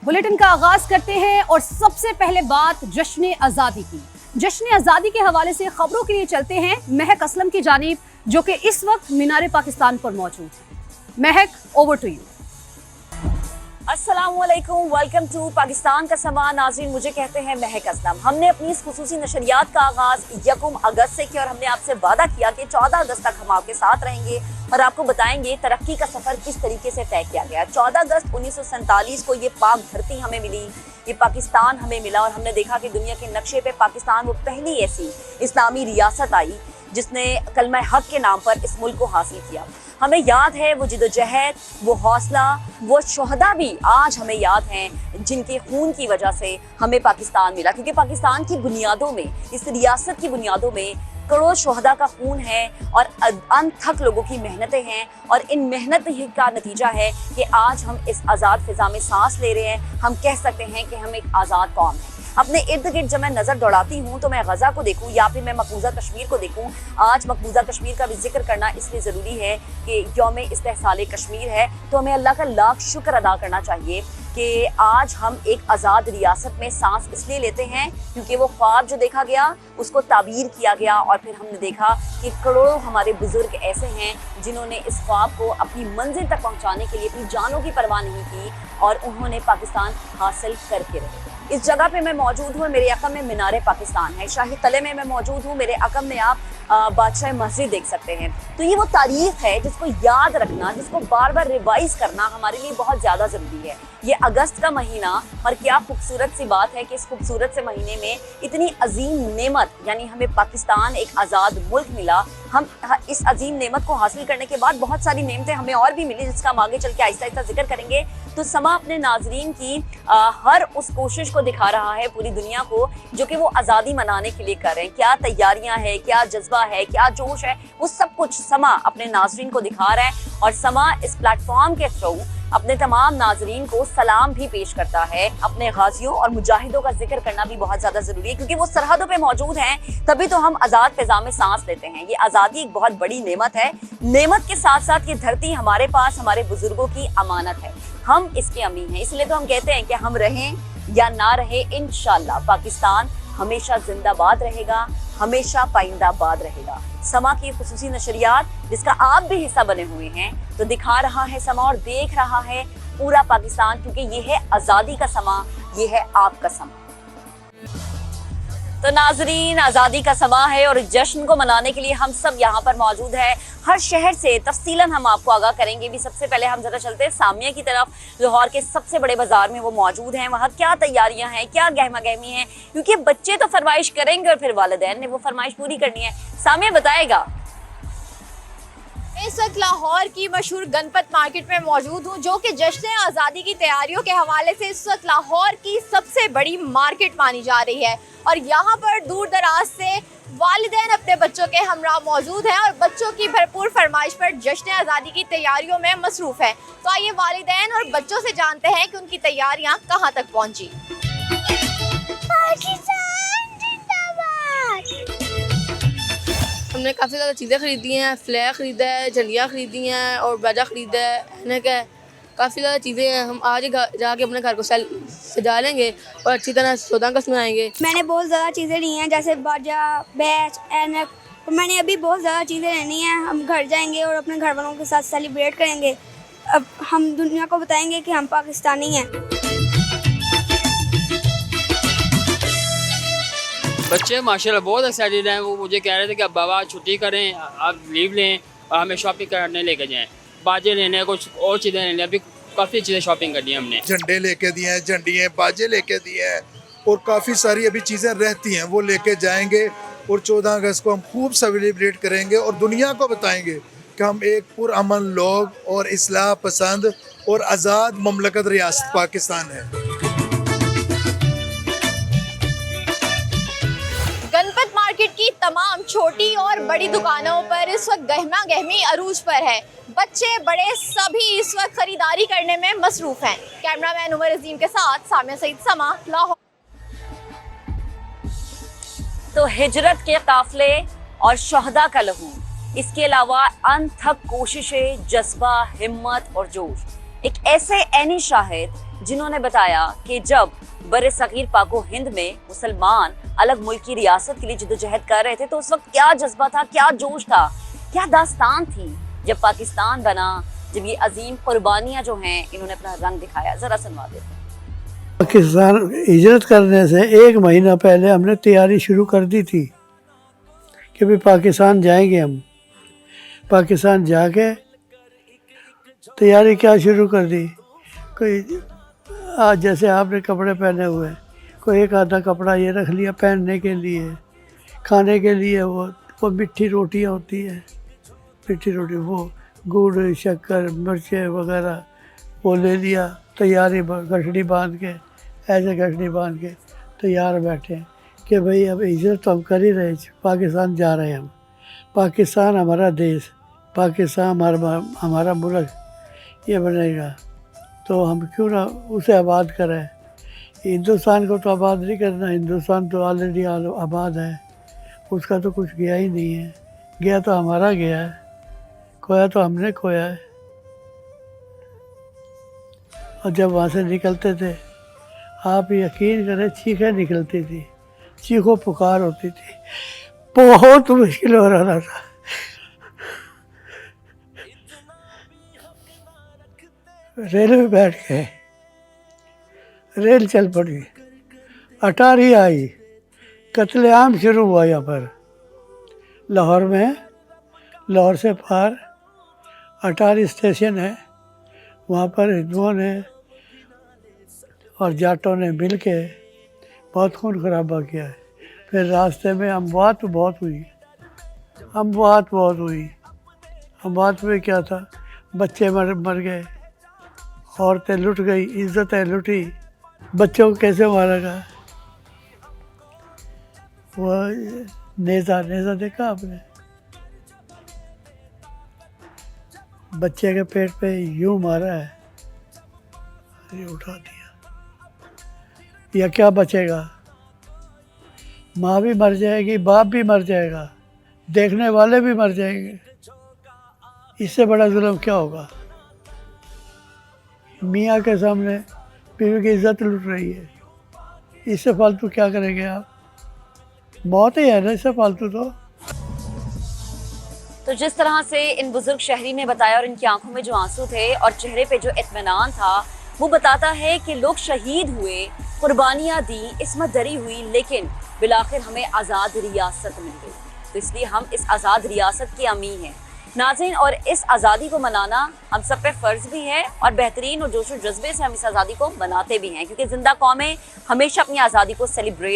Bulletin का आगाज करते हैं और सबसे पहले बात जश्न आज़ादी की। जश्न आज़ादी के हवाले से खबरों के लिए चलते हैं महक असलम की जानिब, जो कि इस वक्त मीनार पाकिस्तान पर मौजूद है। महक, ओवर टू यू। अस्सलामुअलैकुम, वेलकम टू पाकिस्तान का समा। नाज़रीन, मुझे कहते हैं महक असलम। हमने अपनी इस खुसूसी नशरियात का आगाज 1 अगस्त से किया और हमने आपसे वादा किया कि 14 अगस्त तक हम आपके साथ रहेंगे और आपको बताएंगे तरक्की का सफर किस तरीके से तय किया गया। 14 अगस्त 1947 को ये पाक धरती हमें मिली, ये पाकिस्तान हमें मिला और हमने देखा कि दुनिया के नक्शे पे पाकिस्तान वो पहली ऐसी इस्लामी रियासत आई जिसने कलमा हक के नाम पर इस मुल्क को हासिल किया। हमें याद है वो जिद्दोजहद, वो हौसला, वो शोहदा भी आज हमें याद हैं जिनके खून की वजह से हमें पाकिस्तान मिला, क्योंकि पाकिस्तान की बुनियादों में, इस रियासत की बुनियादों में करोड़ शोहदा का खून है और अनथक लोगों की मेहनतें हैं और इन मेहनत ही का नतीजा है कि आज हम इस आज़ाद फिजा में सांस ले रहे हैं। हम कह सकते हैं कि हम एक आज़ाद कौम हैं। अपने इर्द गिर्द जब मैं नज़र दौड़ाती हूँ तो मैं गज़ा को देखूँ या फिर मैं मकबूजा कश्मीर को देखूँ। आज मकबूजा कश्मीर का भी जिक्र करना इसलिए ज़रूरी है कि यौम इस्तेहसाल कश्मीर है, तो हमें अल्लाह का लाख शुक्र अदा करना चाहिए कि आज हम एक आज़ाद रियासत में सांस इसलिए लेते हैं क्योंकि वो ख्वाब जो देखा गया उसको ताबीर किया गया और फिर हमने देखा कि करोड़ों हमारे बुजुर्ग ऐसे हैं जिन्होंने इस ख्वाब को अपनी मंजिल तक पहुंचाने के लिए अपनी जानों की परवाह नहीं की और उन्होंने पाकिस्तान हासिल करके रहे। इस जगह पे मैं मौजूद हूँ, मेरे अकम में मीनार पाकिस्तान है, शाही तले में मैं मौजूद हूँ, मेरे अकम में आप बादशाह मस्जिद देख सकते हैं। तो ये वो तारीख है जिसको याद रखना, जिसको बार बार रिवाइज करना हमारे लिए बहुत ज़्यादा ज़रूरी है। ये अगस्त का महीना और क्या खूबसूरत सी बात है कि इस खूबसूरत से महीने में इतनी अजीम नेमत, यानी हमें पाकिस्तान एक आज़ाद मुल्क मिला। हम इस अजीम नेमत को हासिल करने के बाद बहुत सारी नेमतें हमें और भी मिली जिसका हम आगे चल के आहिस्ता आहिस्ता जिक्र करेंगे। तो समा अपने नाजरीन की हर उस कोशिश को दिखा रहा है पूरी दुनिया को जो कि वो आज़ादी मनाने के लिए कर रहे हैं। क्या तैयारियां हैं, क्या जज्बा है, क्या जोश है, वो सब कुछ समा अपने नाजरीन को दिखा रहा है और समा इस प्लेटफॉर्म के थ्रू अपने तमाम नाजरीन को सलाम भी पेश करता है। अपने गाजियों और मुजाहिदों का जिक्र करना भी बहुत ज्यादा जरूरी है क्योंकि वो सरहदों पे मौजूद हैं, तभी तो हम आज़ाद फिजा में सांस लेते हैं। ये आज़ादी एक बहुत बड़ी नेमत है। नेमत के साथ साथ ये धरती हमारे पास हमारे बुजुर्गों की अमानत है, हम इसके अमीन हैं। इसलिए तो हम कहते हैं कि हम रहें या ना रहे, इंशाल्लाह पाकिस्तान हमेशा जिंदाबाद रहेगा, हमेशा पाइंदाबाद रहेगा। समा की खुसूसी नशरियात जिसका आप भी हिस्सा बने हुए हैं, तो दिखा रहा है समा और देख रहा है पूरा पाकिस्तान, क्योंकि ये है आज़ादी का समा, ये है आपका समा। तो नाजरीन, आज़ादी का समा है और जश्न को मनाने के लिए हम सब यहाँ पर मौजूद है। हर शहर से तफसीलन हम आपको आगाह करेंगे भी। सबसे पहले हम जरा चलते हैं सामिया की तरफ, लाहौर के सबसे बड़े बाजार में वो मौजूद हैं। वहाँ क्या तैयारियां हैं, क्या गहमा गहमी है, क्योंकि बच्चे तो फरमाइश करेंगे और फिर वालिदैन ने वो फरमाइश पूरी करनी है। सामिया बताएगा। इस वक्त लाहौर की मशहूर गणपत मार्केट में मौजूद हूँ, जो कि जश्न आज़ादी की तैयारियों के हवाले से इस वक्त लाहौर की सबसे बड़ी मार्केट मानी जा रही है और यहाँ पर दूर दराज से वालिदैन अपने बच्चों के हमरा मौजूद हैं और बच्चों की भरपूर फरमाइश पर जश्न आज़ादी की तैयारियों में मसरूफ़ है। तो आइए वालिदैन और बच्चों से जानते हैं कि उनकी तैयारियाँ कहाँ तक पहुँची। हमने काफ़ी ज़्यादा चीज़ें ख़रीदी हैं, फ्लैग ख़रीदा है, झंडियाँ ख़रीदी हैं और बाजा ख़रीदा है, ऐनक है, काफ़ी ज़्यादा चीज़ें हैं। हम आज जाके अपने घर को सजा लेंगे और अच्छी तरह सौदा कसम आएंगे। मैंने बहुत ज़्यादा चीज़ें ली हैं, जैसे बाजा, बैच, ऐनक, और मैंने अभी बहुत ज़्यादा चीज़ें लेनी हैं। हम घर जाएंगे और अपने घर वालों के साथ सेलिब्रेट करेंगे। अब हम दुनिया को बताएंगे कि हम पाकिस्तानी हैं। बच्चे माशाल्लाह बहुत एक्साइटेड हैं। वो मुझे कह रहे थे कि अब बाबा छुट्टी करें, आप लीव लें और हमें शॉपिंग करने लेके जाएं, बाजे लेने, कुछ और चीज़ें लेने। अभी काफ़ी चीज़ें शॉपिंग करनी है हमने। झंडे लेके दिए हैं, झंडियाँ, बाजे लेके दिए हैं और काफ़ी सारी अभी चीज़ें रहती हैं, वो लेके जाएंगे और 14 अगस्त को हम खूब सेलिब्रेट करेंगे और दुनिया को बताएंगे कि हम एक पुरअमन लोग और इस्लाह पसंद और आज़ाद ममलकत रियासत पाकिस्तान है। गणपत मार्केट की तमाम छोटी और बड़ी दुकानों पर इस वक्त गहमा गहमी अरूज पर है। बच्चे बड़े सभी इस वक्त खरीदारी करने में मसरूफ हैं। कैमरामैन उमर अजीम के साथ सामिया सईद, समा, लाहौर। तो हिजरत के काफले और शहदा का लहू, इसके अलावा अनथक कोशिशें, जज्बा, हिम्मत और जोश, एक ऐसे ऐनी शाहिद जिन्होंने बताया कि जब बरे सगीर पाको हिंद में मुसलमान अलग मुल्क की रियासत के लिए जद्दोजहद कर रहे थे तो उस वक्त क्या जज्बा था, क्या जोश था, क्या दास्तान थी जब पाकिस्तान बना, जब ये अजीम कुर्बानियां जो हैं इन्होंने अपना रंग दिखाया। जरा सुनवा देते हैं। पाकिस्तान हिजरत करने से 1 महीना पहले हमने तैयारी शुरू कर दी थी कि भाई पाकिस्तान जाएंगे हम। पाकिस्तान जाके तैयारी क्या शुरू कर दी, कोई आज जैसे आपने कपड़े पहने हुए, कोई एक आधा कपड़ा ये रख लिया पहनने के लिए, खाने के लिए वो मिट्टी रोटियाँ होती है, मिट्टी रोटी, वो गुड़ शक्कर मिर्चें वगैरह वो ले लिया, तैयारी गठड़ी बांध के, ऐसे गठड़ी बांध के तैयार बैठे कि भाई अब हिजरत तो हम कर ही रहे, पाकिस्तान जा रहे हैं हम। पाकिस्तान हमारा देश, पाकिस्तान हमारा मुल्क ये बनेगा तो हम क्यों ना उसे आबाद करें। हिंदुस्तान को तो आबाद नहीं करना, हिंदुस्तान तो ऑलरेडी आबाद है, उसका तो कुछ गया ही नहीं है, गया तो हमारा गया है, खोया तो हमने खोया है। और जब वहाँ से निकलते थे आप यकीन करें चीखें निकलती थी, चीखों पुकार होती थी, बहुत मुश्किल हो रहा था। रेल में बैठ गए, रेल चल पड़ी, अटारी आई, कत्लेआम शुरू हुआ यहाँ पर लाहौर में। लाहौर से पार अटारी स्टेशन है, वहाँ पर हिंदुओं ने और जाटों ने मिल के बहुत खून खराबा किया है। फिर रास्ते में अमवात बहुत हुई, अमवात बहुत हुई। अमवात में क्या था, बच्चे मर गए, औरतें लुट गई, इज्जतें लुटी, बच्चों को कैसे मारा गया। वो नेज़ा देखा आपने, बच्चे के पेट पे यूं मारा है, ये उठा दिया। या क्या बचेगा, माँ भी मर जाएगी, बाप भी मर जाएगा, देखने वाले भी मर जाएंगे। इससे बड़ा जुल्म क्या होगा। मियाँ के सामने बीवी की इज्जत लूट रही है, इससे फालतू क्या करेंगे आप। मौत ही है ना इससे फालतू। तो जिस तरह से इन बुजुर्ग शहरी ने बताया और इनकी आंखों में जो आंसू थे और चेहरे पे जो इत्मीनान था, वो बताता है कि लोग शहीद हुए, कुर्बानियां दी, इस्मत दरी हुई, लेकिन बिलाखिर हमें आज़ाद रियासत मिल गई। तो इसलिए हम इस आज़ाद रियासत के अमी हैं नाज़रीन, और इस आज़ादी को मनाना हम सब पे फ़र्ज़ भी है और बेहतरीन और जोश और जज्बे से हम इस आज़ादी को मनाते भी हैं, क्योंकि ज़िंदा कौमें हमेशा अपनी आज़ादी को सेलिब्रेट